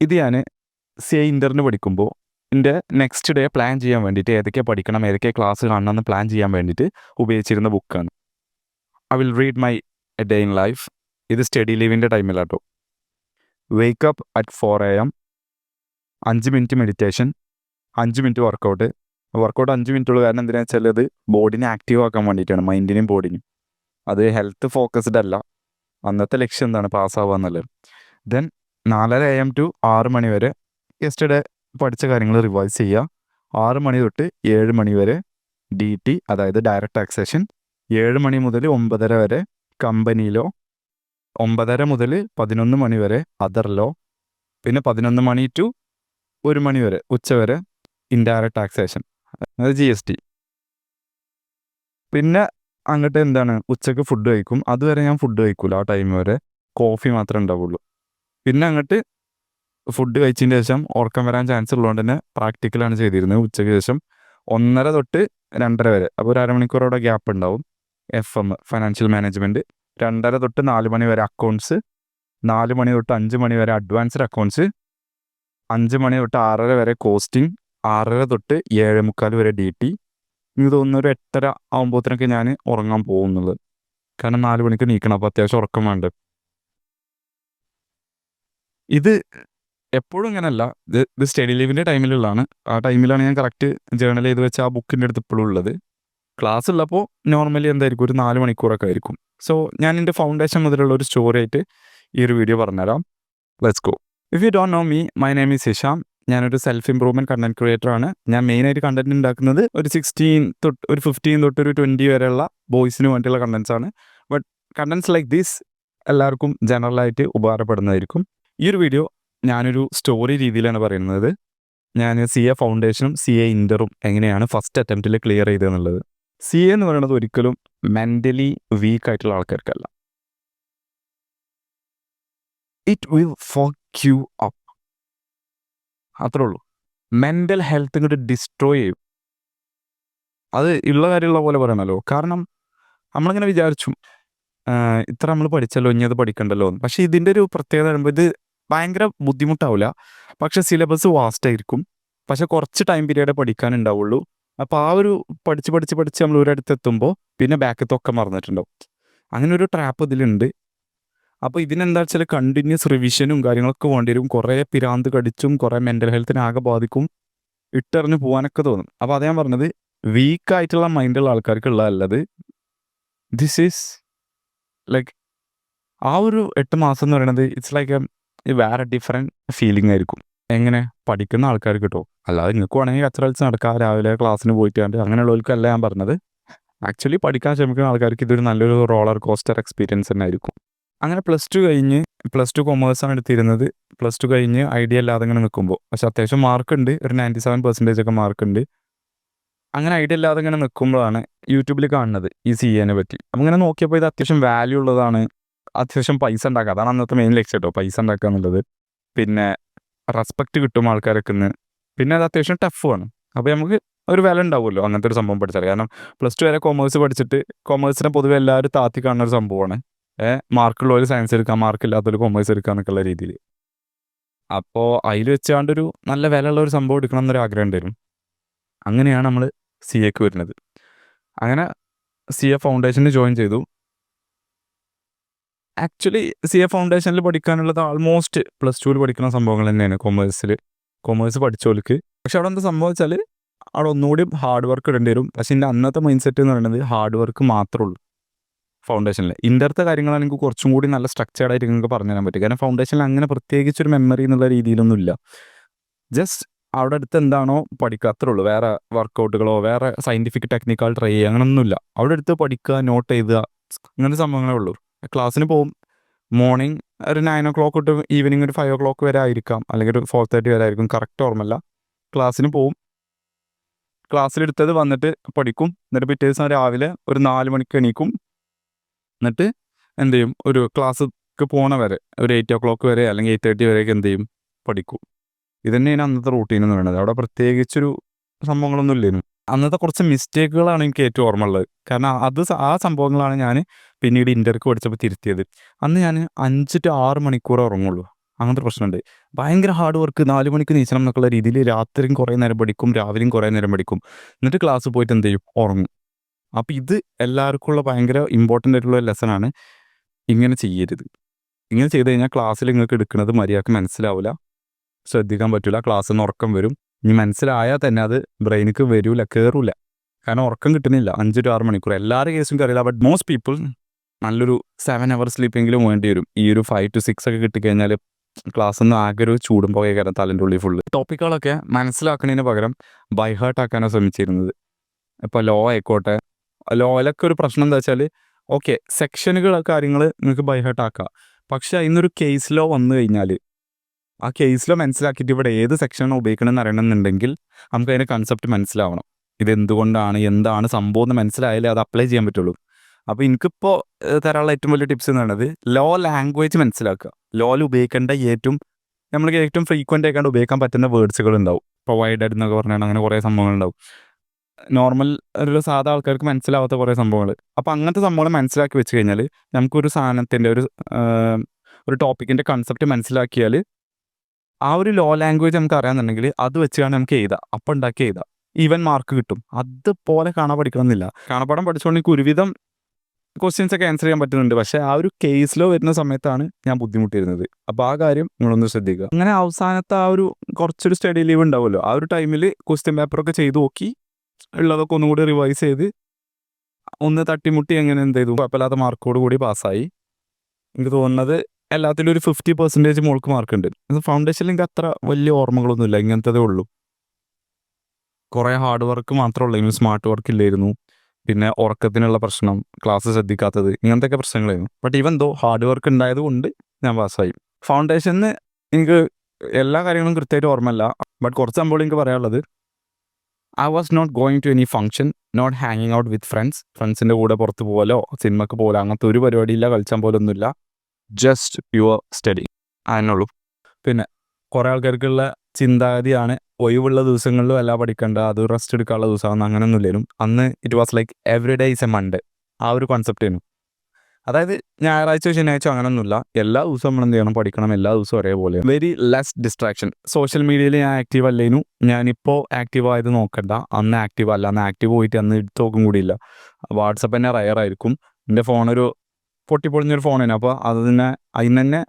ഇത് ഞാൻ CA ഇൻ്ററിന് പഠിക്കുമ്പോൾ എൻ്റെ നെക്സ്റ്റ് ഡേ പ്ലാൻ ചെയ്യാൻ വേണ്ടിയിട്ട് ഏതൊക്കെ പഠിക്കണം, ഏതൊക്കെ ക്ലാസ് കാണണം എന്ന് പ്ലാൻ ചെയ്യാൻ വേണ്ടിയിട്ട് ഉപയോഗിച്ചിരുന്ന ബുക്കാണ്. I will read my a day in life. ഇത് സ്റ്റഡി ലീവിൻ്റെ ടൈമിലാട്ടോ. Wake up at 4 AM, 5 minute meditation, 5 minute workout 5 മിനിറ്റുള്ളൂ. കാരണം എന്തിനാ വെച്ചാൽ അത് ബോഡിനെ ആക്റ്റീവ് ആക്കാൻ വേണ്ടിയിട്ടാണ്, മൈൻഡിനെയും ബോഡിനെയും. അത് ഹെൽത്ത് ഫോക്കസ്ഡ് അല്ല. അന്നത്തെ ലക്ഷ്യം എന്താണ്? പാസ്സാവുക എന്നുള്ളത്. ദെൻ 4:30 AM ടു 6 മണി വരെ യെസ്റ്റർഡേ പഠിച്ച കാര്യങ്ങൾ റിവൈസ് ചെയ്യുക. 6 മണി തൊട്ട് 7 മണി വരെ DT, അതായത് ഡയറക്റ്റ് ടാക്സേഷൻ. 7 മണി മുതൽ 9:30 വരെ കമ്പനിയിലോ, 9:30 മുതൽ 11 മണി വരെ അതർ ലോ, പിന്നെ 11 മണി ടു 1 മണി വരെ ഉച്ചവരെ ഇൻഡയറക്റ്റ് ടാക്സേഷൻ, അതായത് GST. പിന്നെ അങ്ങോട്ട് എന്താണ്, ഉച്ചക്ക് ഫുഡ് കഴിക്കും. അതുവരെ ഞാൻ ഫുഡ് കഴിക്കൂല. ആ ടൈം വരെ കോഫി മാത്രമേ ഉണ്ടാവുള്ളൂ. പിന്നെ അങ്ങോട്ട് ഫുഡ് കഴിച്ചതിന് ശേഷം ഉറക്കം വരാൻ ചാൻസ് ഉള്ളതുകൊണ്ട് തന്നെ പ്രാക്ടിക്കലാണ് ചെയ്തിരുന്നത്. ഉച്ചയ്ക്ക് ശേഷം 1:30 തൊട്ട് 2:30 വരെ, അപ്പോൾ ഒരു അരമണിക്കൂർ അവിടെ ഗ്യാപ്പ് ഉണ്ടാവും. FM financial management. 2:30 തൊട്ട് 4 മണി വരെ അക്കൗണ്ട്സ്. 4 മണി തൊട്ട് 5 മണി വരെ അഡ്വാൻസ്ഡ് അക്കൗണ്ട്സ്. 5 മണി തൊട്ട് 6:30 വരെ കോസ്റ്റിംഗ്. 6:30 തൊട്ട് 7:45 വരെ DT. എനിക്ക് തോന്നുന്നു ഒരു 8:30 ആകുമ്പോഴത്തേനൊക്കെ ഞാൻ ഉറങ്ങാൻ പോകുന്നുള്ളത്. കാരണം 4 മണിക്ക് നീക്കണം, അപ്പോൾ അത്യാവശ്യം ഉറക്കം വേണ്ട. ഇത് എപ്പോഴും ഇങ്ങനെയല്ല. ഇത് സ്റ്റഡി ലീവിൻ്റെ ടൈമിലുള്ളതാണ്. ആ ടൈമിലാണ് ഞാൻ കറക്റ്റ് ജേർണൽ ചെയ്ത് വെച്ച ആ ബുക്കിൻ്റെ അടുത്ത് ഇപ്പോഴും ഉള്ളത്. ക്ലാസ് ഉള്ളപ്പോൾ നോർമലി എന്തായിരിക്കും, ഒരു 4 മണിക്കൂറൊക്കെ ആയിരിക്കും. സോ ഞാൻ എൻ്റെ ഫൗണ്ടേഷൻ മുതലുള്ള ഒരു സ്റ്റോറി ആയിട്ട് ഈ ഒരു വീഡിയോ പറഞ്ഞുതരാം. Let's go. If you don't know me, my name is Hisham. ഞാനൊരു സെൽഫ് ഇംപ്രൂവ്മെൻറ്റ് കണ്ടന്റ് ക്രിയേറ്റർ ആണ്. ഞാൻ മെയിനായിട്ട് കണ്ടന്റ് ഉണ്ടാക്കുന്നത് ഒരു 15 തൊട്ട് ഒരു 20 വരെയുള്ള ബോയ്സിന് വേണ്ടിയുള്ള കണ്ടൻസ് ആണ്. ബട്ട് കണ്ടൻസ് ലൈക്ക് ദിസ് എല്ലാവർക്കും ജനറലായിട്ട് ഉപകാരപ്പെടുന്നതായിരിക്കും. ഈ ഒരു വീഡിയോ ഞാനൊരു സ്റ്റോറി രീതിയിലാണ് പറയുന്നത്. ഞാൻ CA ഫൗണ്ടേഷനും CA ഇൻ്ററും എങ്ങനെയാണ് ഫസ്റ്റ് അറ്റംപ്റ്റിൽ ക്ലിയർ ചെയ്തതെന്നുള്ളത്. CA എന്ന് പറയുന്നത് ഒരിക്കലും മെൻ്റലി വീക്ക് ആയിട്ടുള്ള ആൾക്കാർക്കല്ല. It will fuck you up. അത്രേ ഉള്ളൂ. മെൻ്റൽ ഹെൽത്ത് ഇങ്ങോട്ട് ഡിസ്ട്രോയ് ചെയ്യും. അത് ഉള്ള കാര്യമുള്ള പോലെ പറയണമല്ലോ. കാരണം നമ്മളിങ്ങനെ വിചാരിച്ചു ഇത്ര നമ്മൾ പഠിച്ചല്ലോ, ഇനി അത് പഠിക്കണ്ടല്ലോ എന്ന്. പക്ഷേ ഇതിൻ്റെ ഒരു പ്രത്യേകത പറയുമ്പോൾ ഇത് ഭയങ്കര ബുദ്ധിമുട്ടാവില്ല. പക്ഷേ സിലബസ് വാസ്റ്റ് ആയിരിക്കും. പക്ഷേ കുറച്ച് ടൈം പീരീഡേ പഠിക്കാനുണ്ടാവുള്ളൂ. അപ്പോൾ ആ ഒരു പഠിച്ച് നമ്മൾ ഒരിടത്ത് എത്തുമ്പോൾ പിന്നെ ബാക്കത്തൊക്കെ മറന്നിട്ടുണ്ടാവും. അങ്ങനെ ഒരു ട്രാപ്പ് ഇതിലുണ്ട്. അപ്പോൾ ഇതിനെന്താ വെച്ചാൽ കണ്ടിന്യൂസ് റിവിഷനും കാര്യങ്ങളൊക്കെ വേണ്ടി വരും. കുറേ പിരാന്ത് കടിച്ചും കുറേ മെൻ്റൽ ഹെൽത്തിനെ ആകെ ബാധിക്കും. ഇട്ടെറിഞ്ഞ് പോകാനൊക്കെ തോന്നും. അപ്പോൾ അത് ഞാൻ പറഞ്ഞത്, വീക്കായിട്ടുള്ള മൈൻഡുള്ള ആൾക്കാർക്കുള്ളതല്ലത്. ദിസ് ഈസ് ലൈക്ക് ആ ഒരു 8 മാസം എന്ന് പറയുന്നത് ഇറ്റ്സ് ലൈക്ക് വേറെ ഡിഫറെൻറ്റ് ഫീലിംഗ് ആയിരിക്കും. എങ്ങനെ പഠിക്കുന്ന ആൾക്കാർക്ക് കിട്ടും. അല്ലാതെ നിങ്ങൾക്ക് വേണമെങ്കിൽ കച്ചറ നടക്കാം, രാവിലെ ക്ലാസ്സിന് പോയിട്ട് അങ്ങനെയുള്ളവർക്കല്ല ഞാൻ പറഞ്ഞത്. ആക്ച്വലി പഠിക്കാൻ ശ്രമിക്കുന്ന ആൾക്കാർക്ക് ഇതൊരു നല്ലൊരു റോളർ കോസ്റ്റർ എക്സ്പീരിയൻസ് തന്നെ ആയിരിക്കും. അങ്ങനെ പ്ലസ് ടു കൊമേഴ്സാണ് എടുത്തിരുന്നത്. പ്ലസ് ടു കഴിഞ്ഞ് ഐഡിയ അല്ലാതെ ഇങ്ങനെ നിൽക്കുമ്പോൾ, പക്ഷെ അത്യാവശ്യം മാർക്കുണ്ട്, ഒരു 97% ഒക്കെ മാർക്കുണ്ട്. അങ്ങനെ ഐഡിയ ഇല്ലാതെ ഇങ്ങനെ നിൽക്കുമ്പോഴാണ് യൂട്യൂബിൽ കാണുന്നത് ഈ CAനെ പറ്റി. അപ്പം ഇങ്ങനെ നോക്കിയപ്പോൾ ഇത് അത്യാവശ്യം വാല്യൂ ഉള്ളതാണ്, അത്യാവശ്യം പൈസ ഉണ്ടാക്കുക. അതാണ് അന്നത്തെ മെയിൻ ലക്ഷ്യം കേട്ടോ, പൈസ ഉണ്ടാക്കുക എന്നുള്ളത്. പിന്നെ റെസ്പെക്റ്റ് കിട്ടും ആൾക്കാരൊക്കെ നിന്ന്. പിന്നെ അത് അത്യാവശ്യം ടഫുമാണ്. അപ്പോൾ നമുക്ക് ഒരു വില ഉണ്ടാവുമല്ലോ അങ്ങനത്തെ ഒരു സംഭവം പഠിച്ചാൽ. കാരണം പ്ലസ് ടു വരെ കൊമേഴ്സ് പഠിച്ചിട്ട് കൊമേഴ്സിനെ പൊതുവെ എല്ലാവരും താത്തി കാണുന്ന ഒരു സംഭവമാണ്. മാർക്കുള്ളവർ സയൻസ് എടുക്കാം, മാർക്കില്ലാത്തവർ കൊമേഴ്സ് എടുക്കുക എന്നൊക്കെയുള്ള രീതിയിൽ. അപ്പോൾ അതിൽ വെച്ചാണ്ടൊരു നല്ല വിലയുള്ള ഒരു സംഭവം എടുക്കണം എന്നൊരു ആഗ്രഹം ഉണ്ടായിരുന്നു. അങ്ങനെയാണ് നമ്മൾ CAക്ക് വരുന്നത്. അങ്ങനെ CA ഫൗണ്ടേഷനിൽ ജോയിൻ ചെയ്തു. ആക്ച്വലി CA ഫൗണ്ടേഷനിൽ പഠിക്കാനുള്ളത് ആൾമോസ്റ്റ് പ്ലസ് ടുവിൽ പഠിക്കുന്ന സംഭവങ്ങൾ തന്നെയാണ് കൊമേഴ്സ് പഠിച്ചവർക്ക്. പക്ഷെ അവിടെ എന്താ സംഭവം വെച്ചാൽ അവിടെ ഒന്നുകൂടി ഹാർഡ് വർക്ക് ഇടേണ്ടി വരും. പക്ഷെ എൻ്റെ അന്നത്തെ മൈൻഡ് സെറ്റ് എന്ന് പറയുന്നത് ഹാർഡ് വർക്ക് മാത്രമേ ഉള്ളൂ ഫൗണ്ടേഷനിൽ. ഇൻ്റർത്തെ കാര്യങ്ങളാണ് എനിക്ക് കുറച്ചും കൂടി നല്ല സ്ട്രക്ചേർഡ് ആയിട്ട് നിങ്ങൾക്ക് പറഞ്ഞു തരാൻ പറ്റും. കാരണം ഫൗണ്ടേഷനിൽ അങ്ങനെ പ്രത്യേകിച്ചൊരു മെമ്മറി എന്നുള്ള രീതിയിലൊന്നുമില്ല. ജസ്റ്റ് അവിടെ അടുത്ത് എന്താണോ പഠിക്കുക അത്രേ ഉള്ളൂ. വേറെ വർക്കൗട്ടുകളോ വേറെ സയൻറ്റിഫിക് ടെക്നിക്കുകൾ ട്രൈ ചെയ്യുക അങ്ങനെയൊന്നുമില്ല. അവിടെ അടുത്ത് പഠിക്കുക, നോട്ട് എഴുതുക, അങ്ങനത്തെ സംഭവങ്ങളേ ഉള്ളൂ. ക്ലാസ്സിന് പോകും. മോർണിംഗ് ഒരു 9 o'clock തൊട്ട് ഈവനിങ് ഒരു 5 o'clock വരെ ആയിരിക്കാം, അല്ലെങ്കിൽ ഒരു 4:30 വരെ ആയിരിക്കും, കറക്റ്റ് ഓർമ്മല്ല. ക്ലാസ്സിന് പോവും. ക്ലാസ്സിലെടുത്തത് വന്നിട്ട് പഠിക്കും. എന്നിട്ട് പിറ്റേ ദിവസം രാവിലെ ഒരു 4 മണിക്ക് എണീക്കും. എന്നിട്ട് എന്ത് ചെയ്യും, ഒരു ക്ലാസ്സിക്ക് പോണ വരെ ഒരു 8 o'clock വരെ അല്ലെങ്കിൽ 8:30 വരെയൊക്കെ എന്ത് ചെയ്യും, പഠിക്കും. ഇത് തന്നെയാണ് അന്നത്തെ റൂട്ടീൻ എന്ന് പറയുന്നത്. അവിടെ പ്രത്യേകിച്ചൊരു സംഭവങ്ങളൊന്നും ഇല്ലായിരുന്നു. അന്നത്തെ കുറച്ച് മിസ്റ്റേക്കുകളാണ് എനിക്ക് ഏറ്റവും ഓർമ്മ ഉള്ളത്. കാരണം ആ സംഭവങ്ങളാണ് ഞാൻ പിന്നീട് ഇൻ്റർക്ക് പഠിച്ചപ്പോൾ തിരുത്തിയത്. അന്ന് ഞാൻ 5 to 6 മണിക്കൂർ ഉറങ്ങുള്ളൂ. അങ്ങനത്തെ പ്രശ്നമുണ്ട്. ഭയങ്കര ഹാർഡ് വർക്ക് 4 മണിക്ക് നീച്ചണം എന്നൊക്കെയുള്ള രീതിയിൽ രാത്രിയും കുറേ നേരം പഠിക്കും, രാവിലെയും കുറേ നേരം പഠിക്കും. എന്നിട്ട് ക്ലാസ് പോയിട്ട് എന്ത് ചെയ്യും? ഉറങ്ങും. അപ്പോൾ ഇത് എല്ലാവർക്കും ഉള്ള ഭയങ്കര ഇമ്പോർട്ടൻ്റ് ആയിട്ടുള്ള ലെസണാണ്. ഇങ്ങനെ ചെയ്യരുത്. ഇങ്ങനെ ചെയ്ത് കഴിഞ്ഞാൽ ക്ലാസ്സിൽ നിങ്ങൾക്ക് എടുക്കുന്നത് മര്യാദക്ക് മനസ്സിലാവില്ല, ശ്രദ്ധിക്കാൻ പറ്റില്ല, ക്ലാസ്സിൽ നിന്ന് ഉറക്കം വരും. ഇനി മനസ്സിലായാൽ തന്നെ അത് ബ്രെയിനിക്ക് വരില്ല, കയറില്ല. കാരണം ഉറക്കം കിട്ടുന്നില്ല 5 to 6 മണിക്കൂർ. എല്ലാവരുടെ കേസും അറിയില്ല, ബട്ട് മോസ്റ്റ് പീപ്പിൾ നല്ലൊരു 7 hours സ്ലീപ്പെങ്കിലും വേണ്ടി വരും. ഈ ഒരു 5 to 6 ഒക്കെ കിട്ടിക്കഴിഞ്ഞാൽ ക്ലാസ്സിൽ നിന്ന് ആകെ ഒരു ചൂടും പോകേക്കാരം തലൻ്റെ ഉള്ളിൽ ഫുള്ള്. ടോപ്പിക്കുകളൊക്കെ മനസ്സിലാക്കുന്നതിന് പകരം ബൈ ഹാർട്ട് ആക്കാനാണ് ശ്രമിച്ചിരുന്നത്. ഇപ്പോൾ ലോ ആയിക്കോട്ടെ, ലോയിലൊക്കെ ഒരു പ്രശ്നം എന്താ വെച്ചാൽ ഓക്കെ സെക്ഷനുകൾ കാര്യങ്ങൾ നിങ്ങൾക്ക് ബൈ ഹാർട്ട് ആക്കാം. പക്ഷേ അതിനൊരു കേസ് ലോ വന്നു കഴിഞ്ഞാൽ ആ കേസ് ലോ മനസ്സിലാക്കിയിട്ട് ഇവിടെ ഏത് സെക്ഷനാണ് ഉപയോഗിക്കണമെന്ന് അറിയണമെന്നുണ്ടെങ്കിൽ നമുക്ക് അതിൻ്റെ കൺസെപ്റ്റ് മനസ്സിലാവണം. ഇതെന്തുകൊണ്ടാണ്, എന്താണ് സംഭവം എന്ന് മനസ്സിലായാലേ അത് അപ്ലൈ ചെയ്യാൻ പറ്റുള്ളൂ. അപ്പോൾ എനിക്കിപ്പോൾ തരാനുള്ള ഏറ്റവും വലിയ ടിപ്സ് എന്ന് പറയുന്നത് ലോ ലാംഗ്വേജ് മനസ്സിലാക്കുക. ലോയിൽ ഉപയോഗിക്കേണ്ട നമ്മൾക്ക് ഏറ്റവും ഫ്രീക്വൻ്റ് ആയിക്കാണ്ട് ഉപയോഗിക്കാൻ പറ്റുന്ന വേർഡ്സുകൾ ഉണ്ടാവും. പ്രൊവൈഡഡ് എന്നൊക്കെ പറഞ്ഞാൽ അങ്ങനെ കുറേ സംഭവങ്ങളുണ്ടാവും. നോർമൽ ഒരു സാധാ ആൾക്കാർക്ക് മനസ്സിലാവാത്ത കുറേ സംഭവങ്ങൾ. അപ്പോൾ അങ്ങനത്തെ സംഭവങ്ങൾ മനസ്സിലാക്കി വെച്ച് കഴിഞ്ഞാൽ നമുക്കൊരു സാധനത്തിൻ്റെ ഒരു ടോപ്പിക്കിൻ്റെ കൺസെപ്റ്റ് മനസ്സിലാക്കിയാൽ ആ ഒരു ലോ ലാംഗ്വേജ് നമുക്ക് അറിയാമെന്നുണ്ടെങ്കിൽ അത് വെച്ചാണ് നമുക്ക് എഴുതാം, അപ്പം ഉണ്ടാക്കി എഴുതാം, ഈവൻ മാർക്ക് കിട്ടും. അതുപോലെ കാണാൻ പഠിക്കണമെന്നില്ല. കാണാപ്പാടം പഠിച്ചുകൊണ്ട് എനിക്ക് ഒരുവിധം ക്വസ്റ്റ്യൻസ് ഒക്കെ ആൻസർ ചെയ്യാൻ പറ്റുന്നുണ്ട്. പക്ഷേ ആ ഒരു കേസിലോ വരുന്ന സമയത്താണ് ഞാൻ ബുദ്ധിമുട്ടിയിരുന്നത്. അപ്പോൾ ആ കാര്യം നിങ്ങളൊന്ന് ശ്രദ്ധിക്കുക. അങ്ങനെ അവസാനത്തെ ആ ഒരു കുറച്ചൊരു സ്റ്റഡി ലീവ് ഉണ്ടാവുമല്ലോ, ആ ഒരു ടൈമിൽ ക്വസ്റ്റ്യൻ പേപ്പറൊക്കെ ചെയ്ത് നോക്കി ഉള്ളതൊക്കെ ഒന്നും കൂടി റിവൈസ് ചെയ്ത് ഒന്ന് തട്ടിമുട്ടി എങ്ങനെ എന്ത് ചെയ്തു കുഴപ്പമില്ലാത്ത മാർക്കോട് കൂടി പാസ്സായി. എനിക്ക് തോന്നുന്നത് എല്ലാത്തിലും ഒരു 50% മോൾക്ക് മാർക്കുണ്ട്. ഫൗണ്ടേഷനിൽ എനിക്ക് അത്ര വലിയ ഓർമ്മകളൊന്നുമില്ല, ഇങ്ങനത്തതേ ഉള്ളൂ. കുറേ ഹാർഡ് വർക്ക് മാത്രമേ ഉള്ളൂ, സ്മാർട്ട് വർക്ക് ഇല്ലായിരുന്നു. പിന്നെ ഉറക്കത്തിനുള്ള പ്രശ്നം, ക്ലാസ് ശ്രദ്ധിക്കാത്തത്, ഇങ്ങനത്തെയൊക്കെ പ്രശ്നങ്ങളായിരുന്നു. But even though hard work ഉണ്ടായത് കൊണ്ട് ഞാൻ പാസ്സായി. ഫൗണ്ടേഷന് എനിക്ക് എല്ലാ കാര്യങ്ങളും കൃത്യമായിട്ട് ഓർമ്മയില്ല, ബട്ട് കുറച്ച് സംഭവം എനിക്ക് പറയാനുള്ളത് I was not going to any function, not ഹാങ്ങിങ് ഔട്ട് വിത്ത് ഫ്രണ്ട്സിൻ്റെ കൂടെ പുറത്ത് പോകലോ സിനിമക്ക് പോകലോ അങ്ങനത്തെ ഒരു പരിപാടിയില്ല, കളിച്ചാൽ പോലൊന്നുമില്ല. ജസ്റ്റ് പ്യുവർ സ്റ്റഡി അതിനുള്ളൂ. പിന്നെ കുറേ ആൾക്കാർക്കുള്ള ചിന്താഗതിയാണ് ഒഴിവുള്ള ദിവസങ്ങളിലും എല്ലാം പഠിക്കേണ്ട, അത് റെസ്റ്റ് എടുക്കാനുള്ള ദിവസമാണ്. അങ്ങനെയൊന്നും ഇല്ലായിരുന്നു അന്ന്. It was like every day is A Monday, ആ ഒരു കോൺസെപ്റ്റ് ആയിരുന്നു. അതായത് ഞായറാഴ്ച ശനിയാഴ്ച അങ്ങനെയൊന്നുമില്ല, എല്ലാ ദിവസവും നമ്മൾ എന്ത് ചെയ്യണം, പഠിക്കണം, എല്ലാ ദിവസവും ഒരേപോലെ. Very less distraction. സോഷ്യൽ മീഡിയയിൽ ഞാൻ ആക്റ്റീവ് അല്ലേനു, ഞാനിപ്പോൾ ആക്റ്റീവ് ആയത് നോക്കണ്ട. അന്ന് ആക്റ്റീവ് അല്ല, അന്ന് ആക്റ്റീവ് പോയിട്ട് അന്ന് എടുത്ത് നോക്കും കൂടിയില്ല. വാട്സപ്പ് തന്നെ റയറായിരിക്കും. എൻ്റെ ഫോണൊരു പൊട്ടിപ്പൊളിഞ്ഞൊരു ഫോണാണ്, അപ്പോൾ അതിന് തന്നെ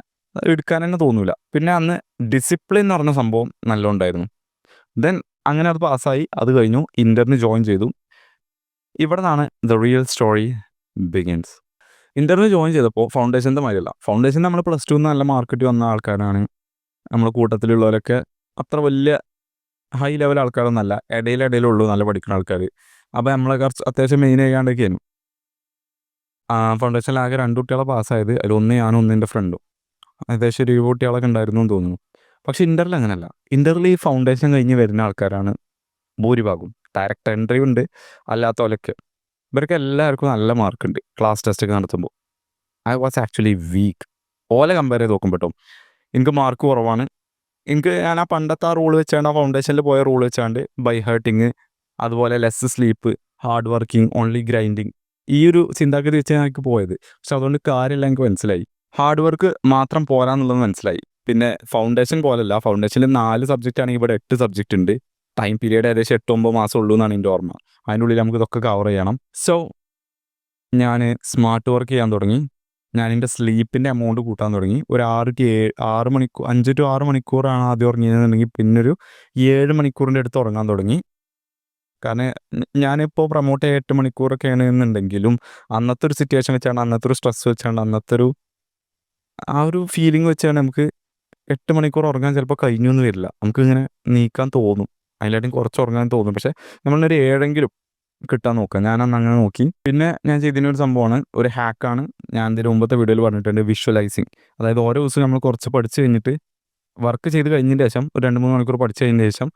എടുക്കാൻ തന്നെ തോന്നില്ല. പിന്നെ അന്ന് ഡിസിപ്ലിൻ എന്ന് പറഞ്ഞ സംഭവം നല്ല ഉണ്ടായിരുന്നു. ദെൻ അങ്ങനെ അത് പാസ്സായി, അത് കഴിഞ്ഞു, ഇൻ്ററിന് ജോയിൻ ചെയ്തു. ഇവിടെ നിന്നാണ് ദ റിയൽ സ്റ്റോറി ബിഗിൻസ്. ഇൻ്ററിന് ജോയിൻ ചെയ്തപ്പോൾ ഫൗണ്ടേഷൻ്റെ മാതിരിയല്ല. ഫൗണ്ടേഷൻ നമ്മൾ +2 നല്ല മാർക്കിട്ട് വന്ന ആൾക്കാരാണ്. നമ്മളെ കൂട്ടത്തിലുള്ളവരൊക്കെ അത്ര വലിയ ഹൈ ലെവൽ ആൾക്കാരൊന്നല്ല, ഇടയിലുള്ളൂ നല്ല പഠിക്കുന്ന ആൾക്കാർ. അപ്പോൾ നമ്മളെ കുറച്ച് അത്യാവശ്യം മെയിൻ ആയിക്കാണ്ടൊക്കെയായിരുന്നു. ഫൗണ്ടേഷനിൽ ആകെ 2 കുട്ടികളെ പാസ്സായത്, അതിലൊന്ന് ഞാനും ഒന്ന് എൻ്റെ ഫ്രണ്ടും. ഏകദേശം 20 കുട്ടികളൊക്കെ ഉണ്ടായിരുന്നു എന്ന് തോന്നുന്നു. പക്ഷേ ഇൻ്ററിൽ അങ്ങനെയല്ല. ഇൻ്ററിൽ ഈ ഫൗണ്ടേഷൻ കഴിഞ്ഞ് വരുന്ന ആൾക്കാരാണ് ഭൂരിഭാഗം. ഡയറക്റ്റ് എൻട്രി ഉണ്ട്, അല്ലാത്തവരൊക്കെ. ഇവർക്ക് എല്ലാവർക്കും നല്ല മാർക്കുണ്ട് ക്ലാസ് ടെസ്റ്റൊക്കെ നടത്തുമ്പോൾ. I was actually weak. ഓലെ കമ്പയർ ചെയ്ത് നോക്കുമ്പോട്ടോ എനിക്ക് മാർക്ക് കുറവാണ്. ഞാൻ ആ പണ്ടത്തെ ആ റൂൾ വെച്ചാണ്ട്, ആ ഫൗണ്ടേഷനിൽ പോയ റൂൾ വെച്ചാണ്ട് ബൈ ഹാർട്ടിങ്, അതുപോലെ less sleep, hard working, only grinding, ഈ ഒരു ചിന്താഗതി വെച്ചാണ് എനിക്ക് പോയത്. പക്ഷെ അതുകൊണ്ട് കാര്യമില്ല, എനിക്ക് മനസ്സിലായി ഹാർഡ് വർക്ക് മാത്രം പോരാന്നുള്ളത് മനസ്സിലായി. പിന്നെ ഫൗണ്ടേഷൻ പോലല്ല, ഫൗണ്ടേഷനിൽ 4 സബ്ജക്റ്റ് ആണെങ്കിൽ ഇവിടെ 8 സബ്ജക്റ്റ് ഉണ്ട്. ടൈം പീരീഡ് ഏകദേശം 8-9 മാസം ഉള്ളൂ എന്നാണ് എൻ്റെ ഓർമ്മ. അതിൻ്റെ ഉള്ളിൽ നമുക്ക് ഇതൊക്കെ കവർ ചെയ്യണം. സോ ഞാൻ സ്മാർട്ട് വർക്ക് ചെയ്യാൻ തുടങ്ങി. ഞാൻ എൻ്റെ സ്ലീപ്പിൻ്റെ എമൗണ്ട് കൂട്ടാൻ തുടങ്ങി. ഒരു 6 മണിക്കൂർ, 5 to 6 മണിക്കൂറാണ് ആദ്യം ഉറങ്ങിയതെന്നുണ്ടെങ്കിൽ പിന്നൊരു 7 മണിക്കൂറിൻ്റെ അടുത്ത് ഉറങ്ങാൻ തുടങ്ങി. കാരണം ഞാനിപ്പോൾ പ്രൊമോട്ട് 8 മണിക്കൂറൊക്കെയാണ് എന്നുണ്ടെങ്കിലും അന്നത്തെ ഒരു സിറ്റുവേഷൻ വെച്ചാണ്, അന്നത്തെ ഒരു സ്ട്രെസ് വെച്ചാണ്, അന്നത്തെ ഒരു ആ ഒരു ഫീലിംഗ് വെച്ചാണ് നമുക്ക് 8 മണിക്കൂർ ഉറങ്ങാൻ ചിലപ്പോൾ കഴിഞ്ഞു എന്ന് വരില്ല. നമുക്കിങ്ങനെ നീക്കാൻ തോന്നും, അതിലായിട്ടും കുറച്ച് ഉറങ്ങാൻ തോന്നും. പക്ഷേ നമ്മളൊരു 7എങ്കിലും കിട്ടാൻ നോക്കുക. ഞാനന്ന് അങ്ങനെ നോക്കി. പിന്നെ ഞാൻ ചെയ്തതിനൊരു സംഭവമാണ്, ഒരു ഹാക്കാണ്. ഞാൻ ഇതിൻ്റെ മുമ്പത്തെ വീഡിയോയിൽ പറഞ്ഞിട്ടുണ്ട്, വിഷ്വലൈസിങ്. അതായത് ഓരോ ദിവസവും നമ്മൾ കുറച്ച് പഠിച്ച് കഴിഞ്ഞിട്ട് വർക്ക് ചെയ്ത് കഴിഞ്ഞതിന് ശേഷം ഒരു 2-3 മണിക്കൂർ പഠിച്ച് കഴിഞ്ഞതിന് ശേഷം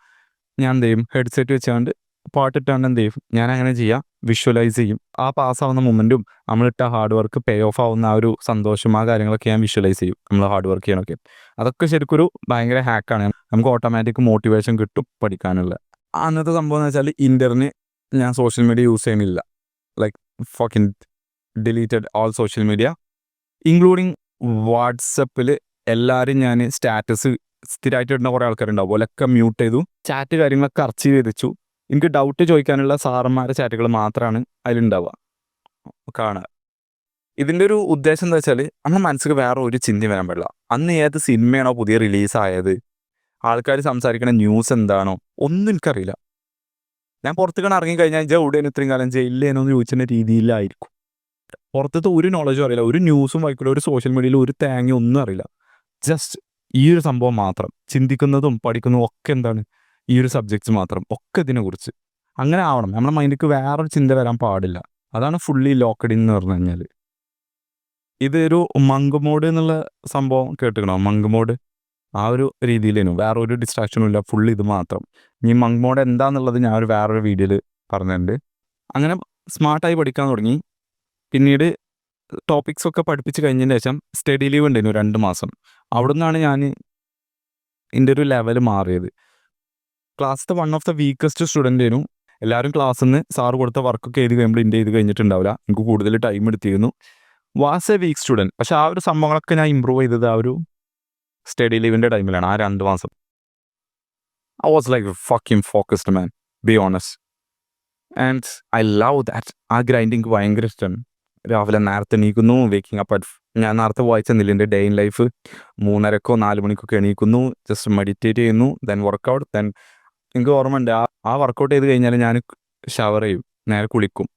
ഞാൻ എന്ത് ചെയ്യും, ഹെഡ്സെറ്റ് വെച്ചാണ്ട് പാട്ടിട്ടാണ്ട് എന്ത് ചെയ്യും, ഞാൻ അങ്ങനെ ചെയ്യാം, വിഷ്വലൈസ് ചെയ്യും. ആ പാസ്സാവുന്ന മൊമെൻറ്റും നമ്മളിട്ട ഹാർഡ് വർക്ക് പേ ഓഫ് ആവുന്ന ആ ഒരു സന്തോഷം, ആ കാര്യങ്ങളൊക്കെ ഞാൻ വിഷ്വലൈസ് ചെയ്യും നമ്മൾ ഹാർഡ് വർക്ക് ചെയ്യണമൊക്കെ. അതൊക്കെ ശരിക്കും ഒരു ഭയങ്കര ഹാക്കാണ്. നമുക്ക് ഓട്ടോമാറ്റിക് മോട്ടിവേഷൻ കിട്ടും പഠിക്കാനുള്ള. അന്നത്തെ സംഭവം എന്ന് വെച്ചാൽ ഇൻ്ററിന് ഞാൻ സോഷ്യൽ മീഡിയ യൂസ് ചെയ്യണില്ല. Like fucking deleted all social media including വാട്സപ്പിൽ. എല്ലാവരും ഞാൻ സ്റ്റാറ്റസ് സ്ഥിരമായിട്ട് ഇടുന്ന കുറേ ആൾക്കാരുണ്ടാവും, ഓലൊക്കെ മ്യൂട്ട് ചെയ്തു, ചാറ്റ് കാര്യങ്ങളൊക്കെ അർച്ചീവ് ചെയ്ത് വെച്ചു. എനിക്ക് ഡൗട്ട് ചോദിക്കാനുള്ള സാറന്മാരുടെ ചാറ്റുകൾ മാത്രമാണ് അതിലുണ്ടാവുക, കാണുക. ഇതിൻ്റെ ഒരു ഉദ്ദേശം എന്താ വെച്ചാൽ നമ്മുടെ മനസ്സിൽ വേറെ ഒരു ചിന്ത വരാൻ പാടില്ല. അന്ന് ഏത് സിനിമയാണോ പുതിയ റിലീസായത്, ആൾക്കാർ സംസാരിക്കുന്ന ന്യൂസ് എന്താണോ ഒന്നും എനിക്കറിയില്ല. ഞാൻ പുറത്തേക്കാണ് ഇറങ്ങിക്കഴിഞ്ഞാൽ എവിടെയാണ് ഇത്രയും കാലം ജയിലിലേനോ എന്ന് ചോദിച്ചിരുന്ന രീതിയിലായിരിക്കും. പുറത്തത്തെ ഒരു നോളജും അറിയില്ല, ഒരു ന്യൂസും വായിക്കില്ല, ഒരു സോഷ്യൽ മീഡിയയിൽ ഒരു തേങ്ങ ഒന്നും അറിയില്ല. ജസ്റ്റ് ഈ ഒരു സംഭവം മാത്രം ചിന്തിക്കുന്നതും പഠിക്കുന്നതും ഒക്കെ എന്താണ്, ഈ ഒരു സബ്ജക്ട്സ് മാത്രം, ഒക്കെ ഇതിനെക്കുറിച്ച്. അങ്ങനെ ആവണം, നമ്മുടെ മൈൻഡിലേക്ക് വേറൊരു ചിന്ത വരാൻ പാടില്ല. അതാണ് ഫുള്ളി ലോക്ക്ഡ് ഇൻ എന്ന് പറഞ്ഞു കഴിഞ്ഞാൽ. ഇതൊരു മങ്ക് മോഡ് എന്നുള്ള സംഭവം കേട്ടിക്കണോ? മങ്ക് മോഡ് ആ ഒരു രീതിയിലേനു, വേറെ ഒരു ഡിസ്ട്രാക്ഷനും ഇല്ല, ഫുള്ള് ഇത് മാത്രം. ഈ മങ്ക് മോഡ് എന്താന്നുള്ളത് ഞാൻ ഒരു വേറൊരു വീഡിയോയിൽ പറഞ്ഞിട്ടുണ്ട്. അങ്ങനെ സ്മാർട്ടായി പഠിക്കാൻ തുടങ്ങി. പിന്നീട് ടോപ്പിക്സ് ഒക്കെ പഠിപ്പിച്ച് കഴിഞ്ഞതിന് ശേഷം സ്റ്റഡി ലീവ് ഉണ്ടായിരുന്നു 2 മാസം. അവിടെ നിന്നാണ് ഞാൻ എൻ്റെ ഒരു ലെവൽ മാറിയത്. ക്ലാസ്സിലെ one of the weakest student ആയിരുന്നു. എല്ലാവരും ക്ലാസ്സിൽ നിന്ന് സാറ് കൊടുത്ത വർക്കൊക്കെ എഴുതി കഴിയുമ്പോൾ എൻ്റെ എഴുതി കഴിഞ്ഞിട്ടുണ്ടാവില്ല, എനിക്ക് കൂടുതൽ ടൈം എടുത്തിരുന്നു. Was a weak student. പക്ഷേ ആ ഒരു സംഭവങ്ങളൊക്കെ ഞാൻ ഇമ്പ്രൂവ് ചെയ്തത് ആ ഒരു സ്റ്റഡി ലീവിൻ്റെ ടൈമിലാണ്, ആ 2 മാസം. I was like fucking focused man, be honest. And I love that. ആ ഗ്രൈൻഡ് എനിക്ക് ഭയങ്കര ഇഷ്ടമാണ്. രാവിലെ നേരത്തെ എണീക്കുന്നു, വേക്കിംഗ് അപ്പ് അറ്റ്, ഞാൻ നേരത്തെ വായിച്ചെന്നില്ല എൻ്റെ ഡേ ഇൻ ലൈഫ്, 3:30 4 മണിക്കൊക്കെ എണീക്കുന്നു, ജസ്റ്റ് മെഡിറ്റേറ്റ് ചെയ്യുന്നു, ദെൻ വർക്കൗട്ട്. ദെൻ എനിക്ക് ഓർമ്മയുണ്ട്, ആ വർക്കൗട്ട് ചെയ്ത് കഴിഞ്ഞാൽ ഞാൻ ഷവർ ചെയ്യും, നേരെ കുളിക്കും.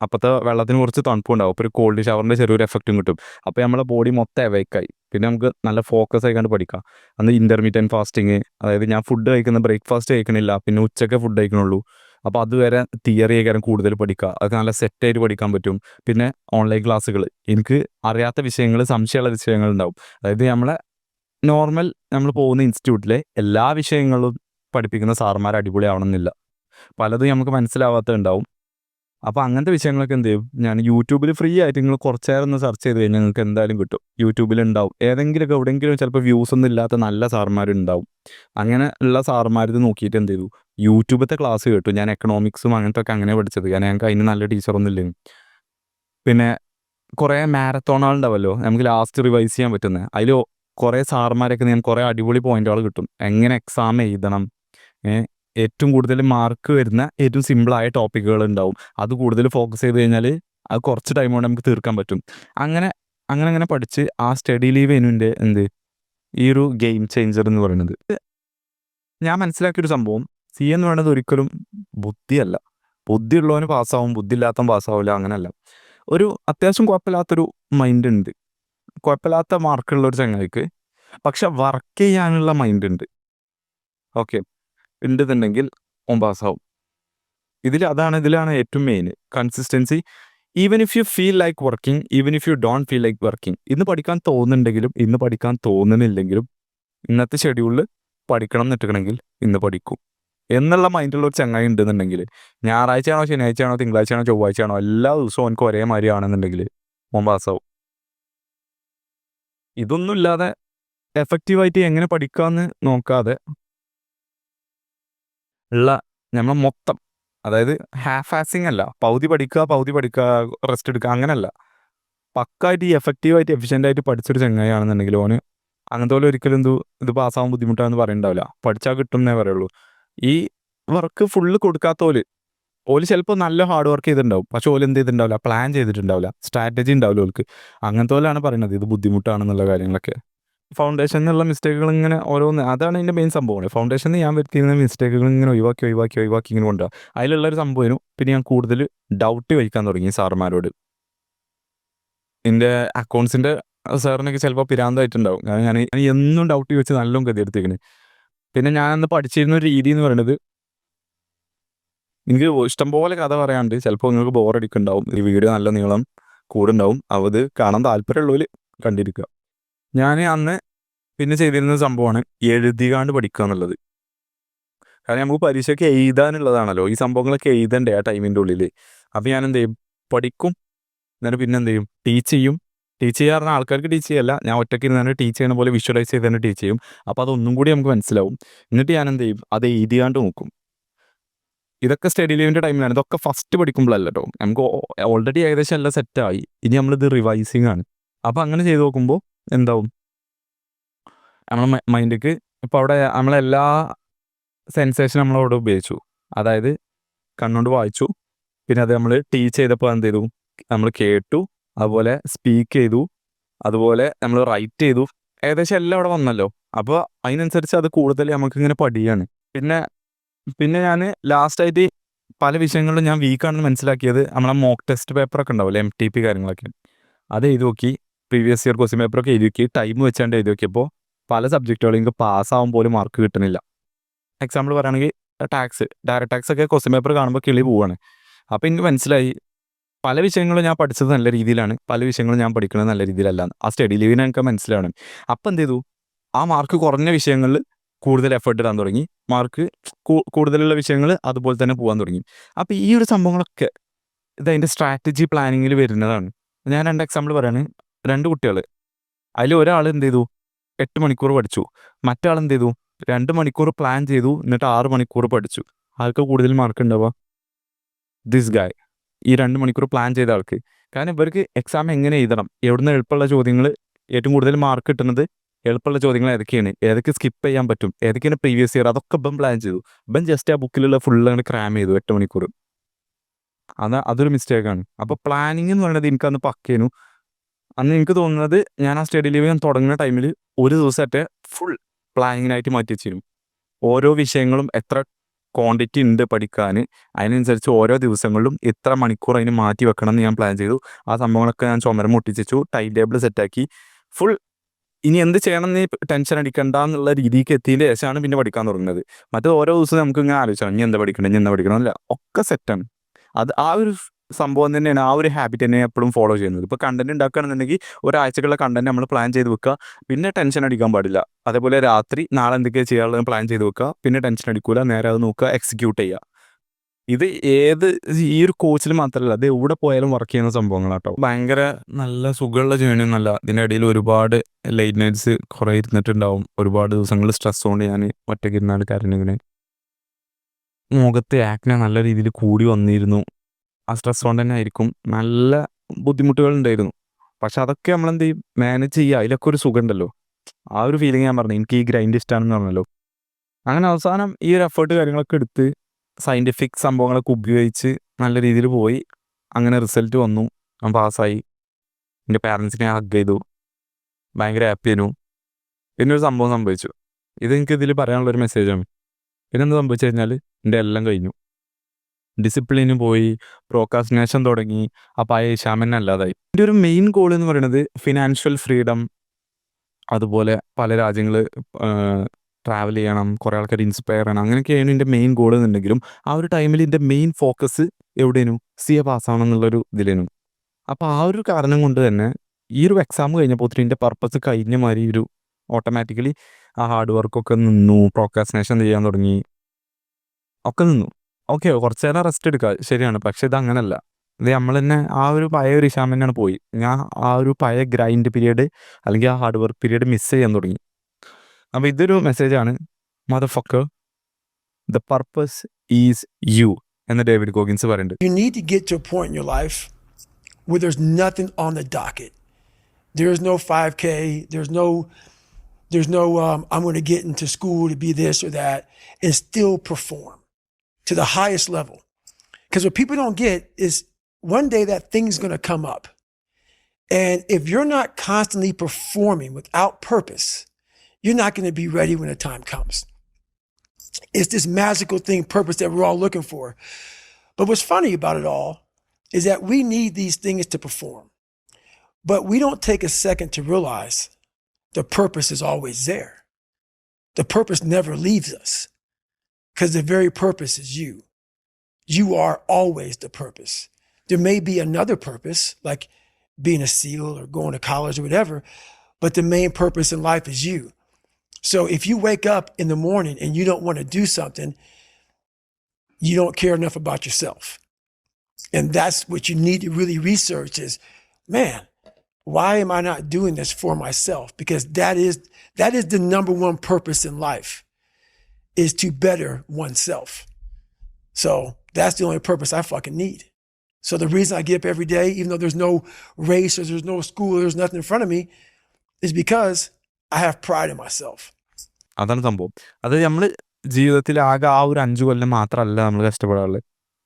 അപ്പോഴത്തെ വെള്ളത്തിന് കുറച്ച് തണുപ്പുണ്ടാവും, അപ്പോൾ ഒരു കോൾഡ് ഷവറിൻ്റെ ചെറിയൊരു എഫക്റ്റും കിട്ടും. അപ്പോൾ നമ്മളെ ബോഡി മൊത്തം അവേക്കായി, പിന്നെ നമുക്ക് നല്ല ഫോക്കസ് ആയിക്കാണ്ട് പഠിക്കാം. അന്ന് ഇൻ്റർമീഡിയൻറ്റ് ഫാസ്റ്റിങ്, അതായത് ഞാൻ ഫുഡ് കഴിക്കുന്ന ബ്രേക്ക്ഫാസ്റ്റ് കഴിക്കണില്ല, പിന്നെ ഉച്ചയ്ക്ക് ഫുഡ് കഴിക്കണുള്ളൂ. അപ്പോൾ അതുവരെ തിയറി ആയിക്കാരം കൂടുതൽ പഠിക്കുക, അതൊക്കെ നല്ല സെറ്റായിട്ട് പഠിക്കാൻ പറ്റും. പിന്നെ ഓൺലൈൻ ക്ലാസ്സുകൾ, എനിക്ക് അറിയാത്ത വിഷയങ്ങൾ, സംശയമുള്ള വിഷയങ്ങളുണ്ടാവും. അതായത് നോർമൽ നമ്മൾ പോകുന്ന ഇൻസ്റ്റിറ്റ്യൂട്ടിലെ എല്ലാ വിഷയങ്ങളും പഠിപ്പിക്കുന്ന സാറന്മാർ അടിപൊളിയാവണമെന്നില്ല, പലതും നമുക്ക് മനസ്സിലാവാത്തതുണ്ടാവും. അപ്പോൾ അങ്ങനത്തെ വിഷയങ്ങളൊക്കെ എന്ത് ചെയ്യും, ഞാൻ യൂട്യൂബിൽ ഫ്രീ ആയിട്ട് നിങ്ങൾ കുറച്ച് നേരം ഒന്ന് സെർച്ച് ചെയ്ത് കഴിഞ്ഞാൽ നിങ്ങൾക്ക് എന്തായാലും കിട്ടും. യൂട്യൂബിലുണ്ടാവും ഏതെങ്കിലുമൊക്കെ എവിടെയെങ്കിലും ചിലപ്പോൾ വ്യൂസ് ഒന്നും ഇല്ലാത്ത നല്ല സാറന്മാരുണ്ടാവും. അങ്ങനെ ഉള്ള സാറന്മാരിത് നോക്കിയിട്ട് എന്ത് ചെയ്തു, യൂട്യൂബത്തെ ക്ലാസ് കേട്ടു. ഞാൻ എക്കണോമിക്സും അങ്ങനത്തെ ഒക്കെ അങ്ങനെ പഠിച്ചത്, കാരണം ഞങ്ങൾക്ക് അതിന് നല്ല ടീച്ചറൊന്നും ഇല്ലെങ്കിൽ. പിന്നെ കുറേ മാരത്തോണുകളുണ്ടാവല്ലോ നമുക്ക് ലാസ്റ്റ് റിവൈസ് ചെയ്യാൻ പറ്റുന്നത്, അതിൽ കുറേ സാറന്മാരൊക്കെ ഞാൻ കുറേ അടിപൊളി പോയിന്റുകൾ കിട്ടും, എങ്ങനെ എക്സാം എഴുതണം, ഏറ്റവും കൂടുതൽ മാർക്ക് വരുന്ന ഏറ്റവും സിമ്പിളായ ടോപ്പിക്കുകൾ ഉണ്ടാവും, അത് കൂടുതൽ ഫോക്കസ് ചെയ്ത് കഴിഞ്ഞാൽ അത് കുറച്ച് ടൈം കൊണ്ട് നമുക്ക് തീർക്കാൻ പറ്റും. അങ്ങനെ അങ്ങനെ അങ്ങനെ പഠിച്ച് ആ സ്റ്റഡി ലീവ് എൻ്റെ ഈ ഒരു ഗെയിം ചേഞ്ചർ എന്ന് പറയുന്നത്. ഞാൻ മനസ്സിലാക്കിയൊരു സംഭവം, സി എന്ന് പറയുന്നത് ഒരിക്കലും ബുദ്ധിയല്ല. ബുദ്ധിയുള്ളവന് പാസ്സാവും, ബുദ്ധിയില്ലാത്തവൻ പാസ്സാവില്ല, അങ്ങനെയല്ല. ഒരു അത്യാവശ്യം കുഴപ്പമില്ലാത്തൊരു മൈൻഡ് ഉണ്ട്, കുഴപ്പമില്ലാത്ത മാർക്കുള്ള ഒരു ചങ്ങായിക്ക്, പക്ഷെ വർക്ക് ചെയ്യാനുള്ള മൈൻഡ് ഉണ്ട്. ഓക്കെ, ഉണ്ടെന്നുണ്ടെങ്കിൽ ഓൻ പാസ്സാവും. ഇതിലാണ് ഏറ്റവും main consistency. Even if you feel like working, even if you don't feel like working, ഇന്ന് പഠിക്കാൻ തോന്നുന്നുണ്ടെങ്കിലും ഇന്ന് പഠിക്കാൻ തോന്നുന്നില്ലെങ്കിലും ഇന്നത്തെ ഷെഡ്യൂളിൽ പഠിക്കണം എന്നിട്ടുണ്ടെങ്കിൽ ഇന്ന് പഠിക്കും എന്നുള്ള മൈൻഡുള്ള ഒരു ചങ്ങായി ഉണ്ടെന്നുണ്ടെങ്കിൽ, ഞായറാഴ്ചയാണോ ശനിയാഴ്ചയാണോ തിങ്കളാഴ്ചയാണോ ചൊവ്വാഴ്ചയാണോ എല്ലാ ദിവസവും എനിക്ക് ഒരേ മാതിരി ആണെന്നുണ്ടെങ്കിൽ ഓൻ പാസ്സാവും. ഇതൊന്നും ഇല്ലാതെ എഫക്റ്റീവായിട്ട് എങ്ങനെ പഠിക്കാമെന്ന് നോക്കാതെ ഉള്ള നമ്മൾ മൊത്തം, അതായത് ഹാഫ് ആസിങ് അല്ല, പകുതി പഠിക്കുക റെസ്റ്റ് എടുക്കുക, അങ്ങനെയല്ല, പക്കായിട്ട് ഈ എഫക്റ്റീവായിട്ട് എഫിഷ്യൻ്റായിട്ട് പഠിച്ചൊരു ചങ്ങായിയാണെന്നുണ്ടെങ്കിൽ ഓന് അങ്ങനത്തെ പോലെ ഒരിക്കലും ഇത് പാസ്സാവാൻ ബുദ്ധിമുട്ടാണെന്ന് പറയണ്ടാവില്ല, പഠിച്ചാൽ കിട്ടും എന്നേ പറയുള്ളൂ. ഈ വർക്ക് ഫുള്ള് കൊടുക്കാത്ത ഓല് ചിലപ്പോൾ നല്ല ഹാർഡ് വർക്ക് ചെയ്തിട്ടുണ്ടാവും, പക്ഷെ ഓല് എന്ത് ചെയ്തിട്ടുണ്ടാവില്ല, പ്ലാൻ ചെയ്തിട്ടുണ്ടാവില്ല, സ്ട്രാറ്റജി ഉണ്ടാവില്ല ഓൽക്ക്. അങ്ങനത്തെ പോലെയാണ് പറയുന്നത് ഇത് ബുദ്ധിമുട്ടാണെന്നുള്ള കാര്യങ്ങളൊക്കെ. ഫൗണ്ടേഷനിലുള്ള മിസ്റ്റേക്കുകൾ ഇങ്ങനെ ഓരോന്ന്, അതാണ് ഇതിൻ്റെ മെയിൻ സംഭവമാണ്. ഫൗണ്ടേഷനിൽ ഞാൻ വരുത്തിയിരുന്ന മിസ്റ്റേക്കുകൾ ഇങ്ങനെ ഒഴിവാക്കി ഇങ്ങനെ കൊണ്ടുപോകുക, അതിലുള്ളൊരു സംഭവം. പിന്നെ ഞാൻ കൂടുതൽ ഡൗട്ട് വയ്ക്കാൻ തുടങ്ങി സാറുമാരോട്. എൻ്റെ അക്കൗണ്ട്സിൻ്റെ സാറിനൊക്കെ ചിലപ്പോൾ പിരാന്തായിട്ടുണ്ടാവും, ഞാൻ എന്നും ഡൗട്ട് ചോദിച്ച് നല്ലോണം ഗതിയെടുത്തേക്കണ്. പിന്നെ ഞാനന്ന് പഠിച്ചിരുന്ന ഒരു രീതി എന്ന് പറയുന്നത്, എനിക്ക് ഇഷ്ടംപോലെ കഥ പറയാണ്ട്, ചിലപ്പോൾ നിങ്ങൾക്ക് ബോറടിക്കുന്നുണ്ടാവും, ഈ വീഡിയോ നല്ല നീളം കൂടുണ്ടാവും, അത് കാണാൻ താല്പര്യമുള്ളവർ കണ്ടിരിക്കുക. ഞാൻ അന്ന് പിന്നെ ചെയ്തിരുന്ന സംഭവമാണ് എഴുതികാണ്ട് പഠിക്കുക എന്നുള്ളത്. കാരണം നമുക്ക് പരീക്ഷയ്ക്ക് എഴുതാനുള്ളതാണല്ലോ, ഈ സംഭവങ്ങളൊക്കെ എഴുതണ്ടേ ആ ടൈമിൻ്റെ ഉള്ളിൽ. അപ്പോൾ ഞാൻ എന്ത് ചെയ്യും, പഠിക്കും, എന്നിട്ട് പിന്നെ എന്ത് ചെയ്യും, ടീച്ച് ചെയ്യും. ടീച്ച് ചെയ്യുക പറഞ്ഞാൽ ആൾക്കാർക്ക് ടീച്ച് ചെയ്യല്ല, ഞാൻ ഒറ്റയ്ക്ക് ഇരുന്ന് ടീച്ച് ചെയ്യുന്ന പോലെ വിഷ്വലൈസ് ചെയ്ത് തന്നെ ടീച്ച് ചെയ്യും. അപ്പോൾ അതൊന്നും കൂടി നമുക്ക് മനസ്സിലാവും. എന്നിട്ട് ഞാൻ എന്ത് ചെയ്യും, അത് എഴുതിയാണ്ട് നോക്കും. ഇതൊക്കെ സ്റ്റഡി ലീവിൻ്റെ ടൈമിലാണ്, ഇതൊക്കെ ഫസ്റ്റ് പഠിക്കുമ്പോഴല്ല കേട്ടോ, നമുക്ക് ഓൾറെഡി ഏകദേശം എല്ലാം സെറ്റായി, ഇനി നമ്മളിത് റിവൈസിങ് ആണ്. അപ്പോൾ അങ്ങനെ ചെയ്ത് നോക്കുമ്പോൾ എന്താവും, നമ്മളെ മൈൻഡിക്ക് ഇപ്പോൾ അവിടെ നമ്മളെല്ലാ സെൻസേഷൻ നമ്മളവിടെ ഉപയോഗിച്ചു. അതായത് കണ്ണുകൊണ്ട് വായിച്ചു, പിന്നെ അത് നമ്മൾ ടീച്ച് ചെയ്തപ്പോൾ എന്ത് ചെയ്തു, നമ്മൾ കേട്ടു, അതുപോലെ സ്പീക്ക് ചെയ്തു, അതുപോലെ നമ്മൾ റൈറ്റ് ചെയ്തു, ഏകദേശം എല്ലാം അവിടെ വന്നല്ലോ. അപ്പോൾ അതിനനുസരിച്ച് അത് കൂടുതൽ നമുക്കിങ്ങനെ പഠിയാണ്. പിന്നെ ഞാൻ ലാസ്റ്റായിട്ട് പല വിഷയങ്ങളിലും ഞാൻ വീക്കാണെന്ന് മനസ്സിലാക്കിയത് നമ്മളെ മോക്ക് ടെസ്റ്റ് പേപ്പറൊക്കെ ഉണ്ടാവില്ലേ, MTP കാര്യങ്ങളൊക്കെ, അത് എഴുതി നോക്കി. പ്രീവിയസ് ഇയർ ക്വസ്റ്റ്യൻ പേപ്പറൊക്കെ എഴുതി നോക്കി, ടൈം വെച്ചാണ്ട് എഴുതി നോക്കിയപ്പോൾ പല സബ്ജക്റ്റുകളും എനിക്ക് പാസ്സാവാൻ പോലും മാർക്ക് കിട്ടുന്നില്ല. എക്സാമ്പിൾ പറയുകയാണെങ്കിൽ ഡയറക്റ്റ് ടാക്സ് ഒക്കെ ക്വസ്റ്റ്യൻ പേപ്പർ കാണുമ്പോൾ കിളി പോവാണ്. അപ്പോൾ എനിക്ക് മനസ്സിലായി പല വിഷയങ്ങളും ഞാൻ പഠിച്ചത് നല്ല രീതിയിലാണ്, പല വിഷയങ്ങളും ഞാൻ പഠിക്കുന്നത് നല്ല രീതിയിലല്ല. ആ സ്റ്റഡി ലീവിന് എനിക്ക് മനസ്സിലാണ്. അപ്പോൾ എന്ത് ചെയ്തു, ആ മാർക്ക് കുറഞ്ഞ വിഷയങ്ങളിൽ കൂടുതൽ എഫേർട്ട് ഇടാൻ തുടങ്ങി, മാർക്ക് കൂടുതലുള്ള വിഷയങ്ങൾ അതുപോലെ തന്നെ പോകാൻ തുടങ്ങി. അപ്പോൾ ഈ ഒരു സംഭവങ്ങളൊക്കെ ഇതതിൻ്റെ സ്ട്രാറ്റജി പ്ലാനിങ്ങിൽ വരുന്നതാണ്. ഞാൻ 2 എക്സാമ്പിൾ പറയുകയാണ്. 2 കുട്ടികൾ, അതിൽ ഒരാൾ എന്ത് ചെയ്തു 8 മണിക്കൂർ പഠിച്ചു, മറ്റാൾ എന്ത് ചെയ്തു 2 മണിക്കൂർ പ്ലാൻ ചെയ്തു, എന്നിട്ട് 6 മണിക്കൂർ പഠിച്ചു. ആൾക്ക് കൂടുതൽ മാർക്ക് ഉണ്ടാവുക? ദിസ് ഗായ്, ഈ 2 മണിക്കൂർ പ്ലാൻ ചെയ്ത ആൾക്ക്. കാരണം ഇവർക്ക് എക്സാം എങ്ങനെ എഴുതണം, എവിടുന്ന് എളുപ്പമുള്ള ചോദ്യങ്ങൾ, ഏറ്റവും കൂടുതൽ മാർക്ക് കിട്ടുന്നത് എളുപ്പമുള്ള ചോദ്യങ്ങൾ ഏതൊക്കെയാണ്, ഏതൊക്കെ സ്കിപ്പ് ചെയ്യാൻ പറ്റും, ഏതൊക്കെയാണ് പ്രീവിയസ് ഇയർ, അതൊക്കെ ഇപ്പം പ്ലാൻ ചെയ്തു. ഇപ്പം ജസ്റ്റ് ആ ബുക്കിലുള്ള ഫുള്ള് അങ്ങനെ ക്രാം ചെയ്തു 8 മണിക്കൂർ. അതൊരു മിസ്റ്റേക്കാണ്. അപ്പോൾ പ്ലാനിങ് എന്ന് പറയുന്നത് എനിക്കന്ന് പക്കേനു. അന്ന് എനിക്ക് തോന്നുന്നത് ഞാൻ ആ സ്റ്റഡി ലീവ് ഞാൻ തുടങ്ങുന്ന ടൈമിൽ ഒരു ദിവസത്തെ ഫുൾ പ്ലാനിങ്ങിനായിട്ട് മാറ്റി വെച്ചിരുന്നു. ഓരോ വിഷയങ്ങളും എത്ര ക്വാണ്ടിറ്റി ഉണ്ട് പഠിക്കാൻ, അതിനനുസരിച്ച് ഓരോ ദിവസങ്ങളിലും എത്ര മണിക്കൂർ അതിന് മാറ്റി വെക്കണം എന്ന് ഞാൻ പ്ലാൻ ചെയ്തു. ആ സംഭവങ്ങളൊക്കെ ഞാൻ ചുമരം മുട്ടിച്ചു, ടൈം ടേബിൾ സെറ്റാക്കി, ഫുൾ ഇനി എന്ത് ചെയ്യണം എന്ന് ടെൻഷൻ അടിക്കണ്ട എന്നുള്ള രീതിക്ക് എത്തിയതിൻ്റെ ശേഷമാണ് പിന്നെ പഠിക്കാൻ തുടങ്ങുന്നത്. മറ്റേ ഓരോ ദിവസവും നമുക്ക് ഇങ്ങനെ ആലോചിച്ചാൽ ഇനി എന്താ പഠിക്കണം അല്ല, ഒക്കെ സെറ്റാണ്. ആ ഒരു സംഭവം തന്നെയാണ്, ആ ഒരു ഹാബിറ്റ് തന്നെ എപ്പോഴും ഫോളോ ചെയ്യുന്നത്. ഇപ്പോൾ കണ്ടന്റ് ഉണ്ടാക്കുകയാണെന്നുണ്ടെങ്കിൽ ഒരാഴ്ചക്കുള്ള കണ്ടന്റ് നമ്മൾ പ്ലാൻ ചെയ്ത് വെക്കുക, പിന്നെ ടെൻഷൻ അടിക്കാൻ പാടില്ല. അതേപോലെ രാത്രി നാളെ എന്തൊക്കെയാണ് ചെയ്യാനുള്ളത് പ്ലാൻ ചെയ്ത് വെക്കുക, പിന്നെ ടെൻഷൻ അടിക്കൂല, നേരെ അത് നോക്കുക, എക്സിക്യൂട്ട് ചെയ്യുക. ഇത് ഈ ഒരു കോച്ചിൽ മാത്രമല്ല, അത് എവിടെ പോയാലും വർക്ക് ചെയ്യുന്ന സംഭവങ്ങളാട്ടോ. ഭയങ്കര നല്ല സുഖമുള്ള ജേണിയൊന്നുമല്ല. ഇതിൻ്റെ ഇടയിൽ ഒരുപാട് ലേറ്റ് നൈറ്റ്സ് കുറേ ഇരുന്നിട്ടുണ്ടാവും. ഒരുപാട് ദിവസങ്ങൾ സ്ട്രെസ് കൊണ്ട് ഞാൻ ഒറ്റയ്ക്ക് ഇരുന്നാണ് കരഞ്ഞിങ്ങനെ. മുഖത്ത് ആക്നെ നല്ല രീതിയിൽ കൂടി വന്നിരുന്നു. ആ സ്ട്രെസ് കൊണ്ട് തന്നെ ആയിരിക്കും, നല്ല ബുദ്ധിമുട്ടുകൾ ഉണ്ടായിരുന്നു. പക്ഷെ അതൊക്കെ നമ്മളെന്ത് ചെയ്യും, മാനേജ് ചെയ്യുക. അതിലൊക്കെ ഒരു സുഖം ഉണ്ടല്ലോ. ആ ഒരു ഫീലിംഗ് ഞാൻ പറഞ്ഞു, എനിക്ക് ഈ ഗ്രൈൻഡ് ഇഷ്ടമാണെന്ന് പറഞ്ഞല്ലോ. അങ്ങനെ അവസാനം ഈ ഒരു എഫേർട്ട് കാര്യങ്ങളൊക്കെ എടുത്ത് സയൻറ്റിഫിക് സംഭവങ്ങളൊക്കെ ഉപയോഗിച്ച് നല്ല രീതിയിൽ പോയി. അങ്ങനെ റിസൾട്ട് വന്നു, ഞാൻ പാസ്സായി. എൻ്റെ പാരൻസിനെ ഹഗ് ചെയ്തു, ഭയങ്കര ഹാപ്പി ആയിരുന്നു. പിന്നെ ഒരു സംഭവം സംഭവിച്ചു, ഇത് എനിക്ക് ഇതിൽ പറയാനുള്ളൊരു മെസ്സേജാണ്. പിന്നെ എന്ത് സംഭവിച്ചു കഴിഞ്ഞാൽ എൻ്റെ എല്ലാം കഴിഞ്ഞു. ഡിസിപ്ലിന് പോയി, പ്രോക്കാസ്റ്റിനേഷൻ തുടങ്ങി, ആ പഴയ ഹിഷാമിനെ അല്ലാതായി. എൻ്റെ ഒരു മെയിൻ ഗോൾ എന്ന് പറയുന്നത് ഫിനാൻഷ്യൽ ഫ്രീഡം, അതുപോലെ പല രാജ്യങ്ങൾ ട്രാവൽ ചെയ്യണം, കുറേ ആൾക്കാർ ഇൻസ്പയർ ചെയ്യണം, അങ്ങനെയൊക്കെയാണ് എൻ്റെ മെയിൻ ഗോൾ എന്നുണ്ടെങ്കിലും ആ ഒരു ടൈമിൽ എൻ്റെ മെയിൻ ഫോക്കസ് എവിടെയായിരുന്നു, CA പാസ്സാവണം എന്നുള്ളൊരു ഇതിലേനും. അപ്പോൾ ആ ഒരു കാരണം കൊണ്ട് തന്നെ ഈ ഒരു എക്സാം കഴിഞ്ഞപ്പോൾ എൻ്റെ പർപ്പസ് കഴിഞ്ഞ മാതിരി ഒരു ഓട്ടോമാറ്റിക്കലി ആ ഹാർഡ് വർക്കൊക്കെ നിന്നു, പ്രോക്കാസ്റ്റിനേഷൻ ചെയ്യാൻ തുടങ്ങി, ഒക്കെ നിന്നു. ഓക്കെ, കുറച്ച് നേരം റെസ്റ്റ് എടുക്കുക, ശരിയാണ്. പക്ഷെ ഇത് അങ്ങനല്ല. ഇത് നമ്മൾ തന്നെ ആ ഒരു പഴയ ഒരു ഇഷാം തന്നെയാണ് പോയി. ഞാൻ ആ ഒരു പഴയ ഗ്രൈൻഡ് പീരീഡ് അല്ലെങ്കിൽ ആ ഹാർഡ് വർക്ക് പീരീഡ് മിസ് ചെയ്യാൻ തുടങ്ങി. അപ്പോൾ ഇതൊരു മെസ്സേജാണ്, mother fucker, the purpose is you എന്ന് ഡേവിഡ് ഗോഗിൻസ് പറയുന്നുണ്ട്. You need to get to a point in your life where there's nothing on the docket. There's no 5K. There's no I'm going to get into school to be this or that and still perform to the highest level. Because what people don't get is one day that thing's going to come up. And if you're not constantly performing without purpose, you're not going to be ready when the time comes. It's this magical thing, purpose, that we're all looking for. But what's funny about it all is that we need these things to perform. But we don't take a second to realize the purpose is always there. The purpose never leaves us because the very purpose is you. You are always the purpose. There may be another purpose, like being a SEAL or going to college or whatever, but the main purpose in life is you. So if you wake up in the morning and you don't want to do something, you don't care enough about yourself. And that's what you need to really research is, man, why am I not doing this for myself? Because that is the number one purpose in life, is to better oneself. So that's the only purpose I fucking need. So the reason I get up every day, even though there's no race or there's no school, there's nothing in front of me, is because I have pride in myself. അതാണ് സംഭവം. അത് നമ്മൾ ജീവിതത്തിൽ ആകെ ആ ഒരു 5 കൊല്ലം മാത്രമല്ല നമ്മൾ കഷ്ടപ്പെടാറുള്ളത്.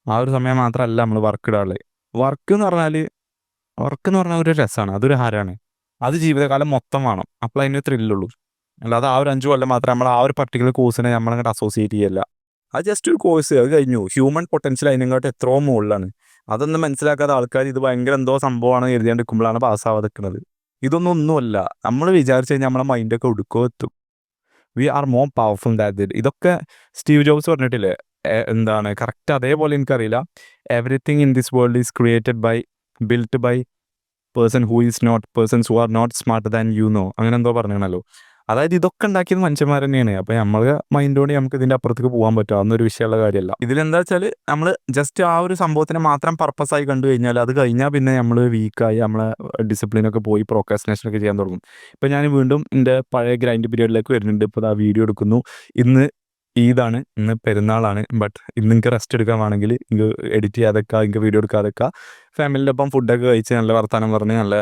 ആ ഒരു സമയം മാത്രമല്ല നമ്മൾ വർക്ക് ഇടാറുള്ളത്. വർക്ക് എന്ന് പറഞ്ഞാൽ ഒരു രസമാണ്, അതൊരു ഹരമാണ്. അത് ജീവിതകാലം മൊത്തം വേണം, അപ്പോൾ അതിന് ത്രില്ലുള്ളൂ. അല്ലാതെ ആ ഒരു 5 കൊല്ലം മാത്രം നമ്മൾ ആ ഒരു പർട്ടിക്കുലർ കോഴ്സിനെ നമ്മളങ്ങോട്ട് അസോസിയേറ്റ് ചെയ്യല്ല. അത് ജസ്റ്റ് ഒരു കോഴ്സ്, അത് കഴിഞ്ഞു. ഹ്യൂമൻ പൊട്ടൻഷ്യൽ അതിനെക്കാട്ട് എത്രയോ മുകളിലാണ്. അതൊന്നും മനസ്സിലാക്കാത്ത ആൾക്കാർ ഇത് ഭയങ്കര എന്തോ സംഭവമാണ് എഴുതിയാണ്ട് നിൽക്കുമ്പോഴാണ് പാസ്സാവാതെ നിൽക്കുന്നത്. ഇതൊന്നുമല്ല. നമ്മൾ വിചാരിച്ചു കഴിഞ്ഞാൽ നമ്മളെ മൈൻഡൊക്കെ ഒടുക്കോ എത്തും. We are more powerful that it. ഇതൊക്കെ സ്റ്റീവ് ജോബ്സ് പറഞ്ഞിട്ടില്ലേ? എന്താണ് കറക്റ്റ് അതേപോലെ എനിക്കറിയില്ല. Everything in this world is built by persons who are not smarter than you know, അങ്ങനെ എന്തോ പറഞ്ഞാണല്ലോ. അതായത് ഇതൊക്കെ ഉണ്ടാക്കിയത് മനുഷ്യന്മാർ തന്നെയാണ്. അപ്പോൾ നമ്മളെ മൈൻഡോടെ നമുക്ക് ഇതിൻ്റെ അപ്പുറത്തേക്ക് പോകാൻ പറ്റും, അതൊന്നൊരു വിഷയമുള്ള കാര്യമല്ല. ഇതിലെന്താ വെച്ചാൽ നമ്മൾ ജസ്റ്റ് ആ ഒരു സംഭവത്തിനെ മാത്രം പർപ്പസായി കണ്ടു കഴിഞ്ഞാൽ അത് കഴിഞ്ഞാൽ പിന്നെ നമ്മൾ വീക്കായി നമ്മളെ ഡിസിപ്ലിനൊക്കെ പോയി പ്രോക്രാസ്റ്റിനേഷനൊക്കെ ചെയ്യാൻ തുടങ്ങും. ഇപ്പോൾ ഞാൻ വീണ്ടും എൻ്റെ പഴയ ഗ്രൈൻഡ് പീരീഡിലേക്ക് വരുന്നുണ്ട്. ഇപ്പോൾ ആ വീഡിയോ എടുക്കുന്നു. ഇന്ന് ഈദാണ്, ഇന്ന് പെരുന്നാളാണ്. ബട്ട് ഇന്ന് എനിക്ക് റെസ്റ്റ് എടുക്കാൻ വേണമെങ്കിൽ എനിക്ക് എഡിറ്റ് ചെയ്യാതൊക്കെ, എനിക്ക് വീഡിയോ എടുക്കാതൊക്കെ, ഫാമിലിൻ്റെ ഒപ്പം ഫുഡൊക്കെ കഴിച്ച് നല്ല വർത്താനം പറഞ്ഞ് നല്ല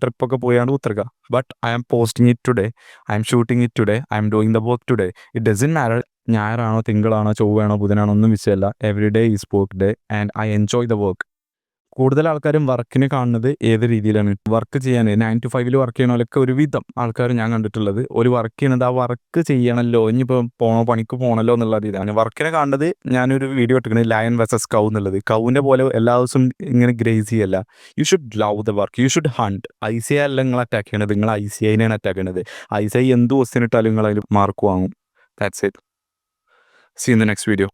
ട്രിപ്പൊക്കെ പോയാണ് ഉത്തരക്കുക. But I am posting it today, I'm shooting it today, I'm doing the work today. It doesn't matter ഞായറാണോ തിങ്കളാണോ ചൊവ്വയാണോ ബുധനാണോ ഒന്നും വിഷയമല്ല. Every day is work day and I enjoy the work. കൂടുതൽ ആൾക്കാരും വർക്കിനെ കാണുന്നത് ഏത് രീതിയിലാണ്? വർക്ക് ചെയ്യാൻ 9 to 5 വർക്ക് ചെയ്യണമല്ലൊക്കെ ഒരുവിധം ആൾക്കാർ ഞാൻ കണ്ടിട്ടുള്ളത് ഒരു വർക്ക് ചെയ്യണത് ആ വർക്ക് ചെയ്യണമല്ലോ, ഇനിയിപ്പോൾ പണിക്ക് പോകണമല്ലോ എന്നുള്ള രീതിയാണ് വർക്കിനെ കാണുന്നത്. ഞാനൊരു വീഡിയോ ഇട്ടിരിക്കുന്നത് ലയൺ വേഴ്സസ് കൗ എന്നുള്ളത്. കൗവിൻ്റെ പോലെ എല്ലാ ദിവസവും ഇങ്ങനെ ഗ്രേസ് ചെയ്യല്ല. You should love the work, you should hunt. ICI അല്ല നിങ്ങൾ അറ്റാക്ക് ചെയ്യണത്, നിങ്ങൾ ICIനെയാണ് അറ്റാക്ക് ചെയ്യണത്. ICI എന്ത് ക്വസ്റ്റ്യൻ ഇട്ടാലും നിങ്ങൾ അതിൽ മാർക്ക് വാങ്ങും. That's it. See in the next video.